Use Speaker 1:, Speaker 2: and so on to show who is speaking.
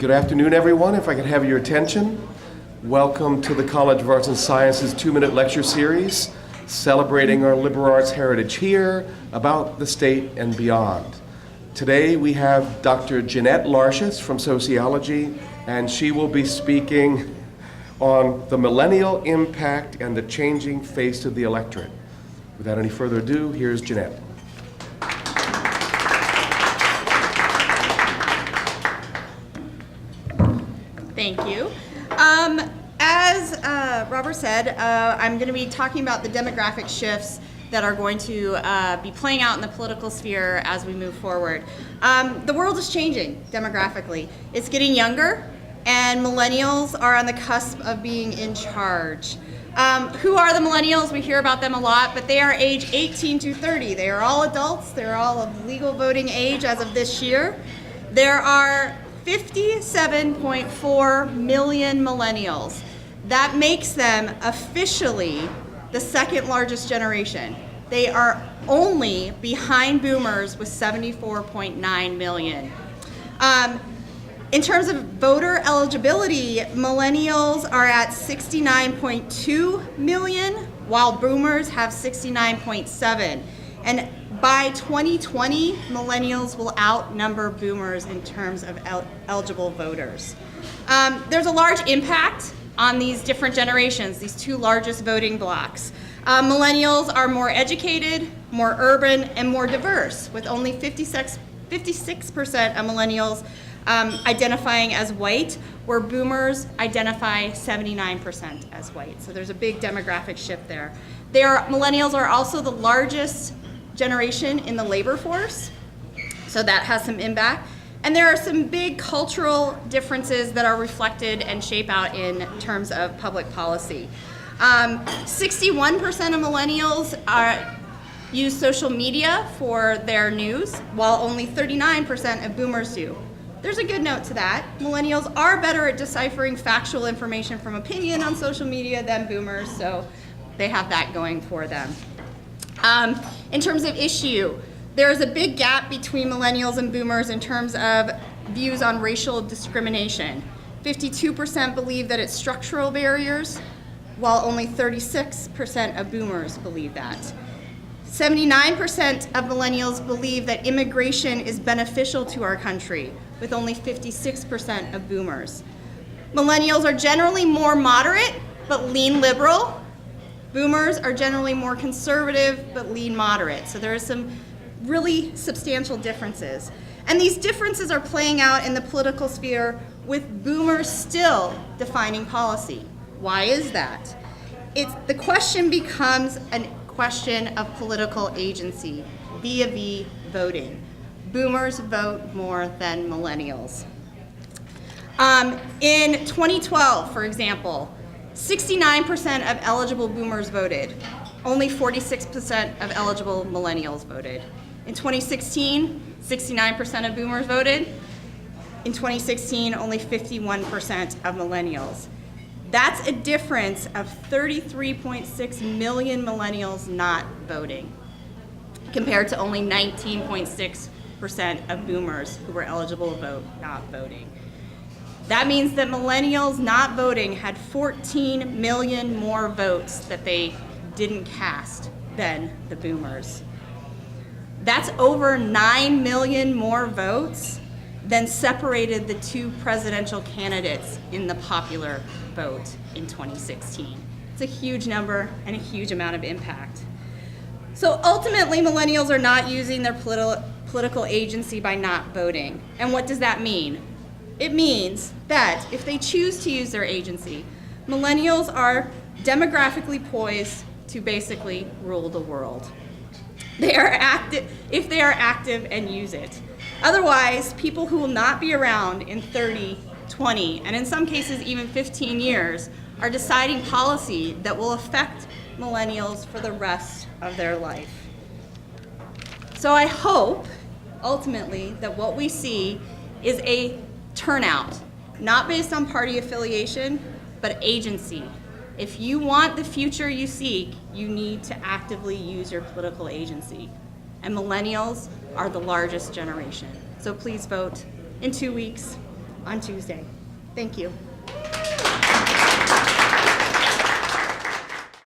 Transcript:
Speaker 1: Good afternoon, everyone. If I could have your attention. Welcome to the College of Arts and Sciences 2-minute lecture series, celebrating our liberal arts heritage here, about the state and beyond. Today we have Dr. Jynette Larshus from sociology, and she will be speaking on the millennial impact and the changing face of the electorate. Without any further ado, here's Jynette.
Speaker 2: Thank you. As Robert said, I'm going to be talking about the demographic shifts that are going to be playing out in the political sphere as we move forward. The world is changing demographically. It's getting younger, and millennials are on the cusp of being in charge. Who are the millennials? We hear about them a lot, but they are age 18 to 30. They are all adults. They're all of legal voting age as of this year. There are 57.4 million millennials. That makes them officially the second largest generation. They are only behind boomers with 74.9 million. In terms of voter eligibility, millennials are at 69.2 million, while boomers have 69.7. And by 2020, millennials will outnumber boomers in terms of eligible voters. There's a large impact on these different generations, these two largest voting blocks. Millennials are more educated, more urban, and more diverse, with only 56% of millennials identifying as white, where boomers identify 79% as white. So there's a big demographic shift there. Millennials are also the largest generation in the labor force, so that has some impact. And there are some big cultural differences that are reflected and shape out in terms of public policy. 61% of millennials use social media for their news, while only 39% of boomers do. There's a good note to that. Millennials are better at deciphering factual information from opinion on social media than boomers, so they have that going for them. In terms of issue, there's a big gap between millennials and boomers in terms of views on racial discrimination. 52% believe that it's structural barriers, while only 36% of boomers believe that. 79% of millennials believe that immigration is beneficial to our country, with only 56% of boomers. Millennials are generally more moderate, but lean liberal. Boomers are generally more conservative, but lean moderate. So there are some really substantial differences. And these differences are playing out in the political sphere, with boomers still defining policy. Why is that? The question becomes a question of political agency, vis-a-vis voting. Boomers vote more than millennials. In 2012, for example, 69% of eligible boomers voted. Only 46% of eligible millennials voted. In 2016, 69% of boomers voted. In 2016, only 51% of millennials. That's a difference of 33.6 million millennials not voting, compared to only 19.6% of boomers who were eligible to vote not voting. That means that millennials not voting had 14 million more votes that they didn't cast than the boomers. That's over 9 million more votes than separated the two presidential candidates in the popular vote in 2016. It's a huge number and a huge amount of impact. So ultimately, millennials are not using their political agency by not voting. And what does that mean? It means that if they choose to use their agency, millennials are demographically poised to basically rule the world. They are active if they are active and use it. Otherwise, people who will not be around in 30, 20, and in some cases even 15 years are deciding policy that will affect millennials for the rest of their life. So I hope, ultimately, that what we see is a turnout, not based on party affiliation, but agency. If you want the future you seek, you need to actively use your political agency. And millennials are the largest generation. So please vote in 2 weeks. on Tuesday. Thank you.